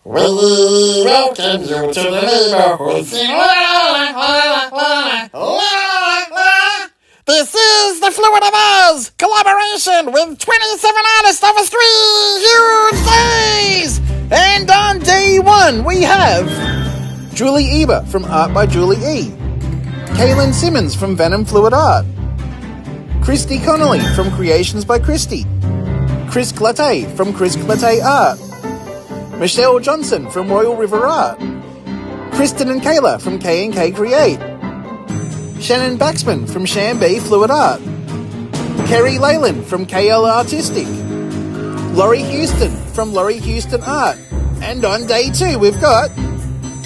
We welcome you to the neighborhood. This is the Fluid of Oz collaboration with 27 artists over 3 huge days. And on day 1 we have Julie Eber from Art by Julie E, Kaylin Simmons from Venom Fluid Art, Christy Connolly from Creations by Christy, Chris Clatte from Chris Clatte Art, Michelle Johnson from Royal River Art, Kristen and Kayla from K&K Create, Shannon Baxman from Shambee Fluid Art, Kerry Leyland from KL Artistic, Laurie Houston from Laurie Houston Art, and on day 2 we've got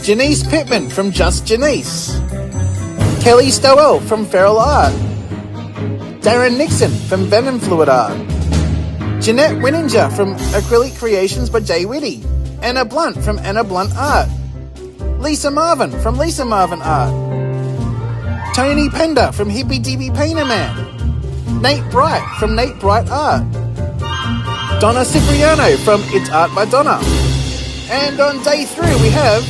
Janice Pittman from Just Janice, Kelly Stowell from Feral Art, Darren Nixon from Venom Fluid Art, Jeanette Winninger from Acrylic Creations by Jay Whitty, Anna Blunt from Anna Blunt Art, Lisa Marvin from Lisa Marvin Art, Tony Pender from Hippie Dippy Painter Man, Nate Bright from Nate Bright Art, Donna Cipriano from It's Art by Donna, and on day 3 we have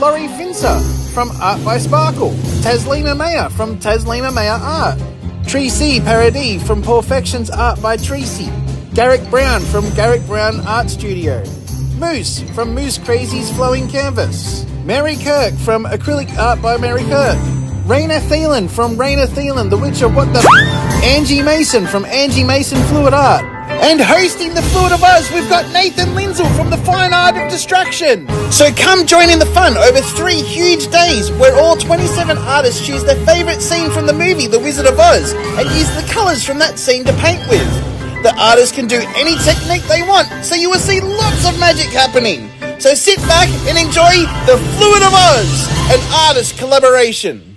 Laurie Finzer from Art by Sparkle, Taslima Mayer from Taslima Mayer Art, Tracy Paradis from Perfections Art by Tracy, Garrick Brown from Garrick Brown Art Studio, Moose from Moose Crazy's Flowing Canvas, Mary Kirk from Acrylic Art by Mary Kirk, Raina Thielen from Raina Thielen, The Witcher What the Angie Mason from Angie Mason Fluid Art, and hosting the Fluid of Oz we've got Nathan Lindsell from The Fine Art of Distraction. So come join in the fun over 3 huge days where all 27 artists choose their favourite scene from the movie The Wizard of Oz and use the colours from that scene to paint with. The artists can do any technique they want, so you will see lots of magic happening. So sit back and enjoy the Fluid of Oz, an artist collaboration.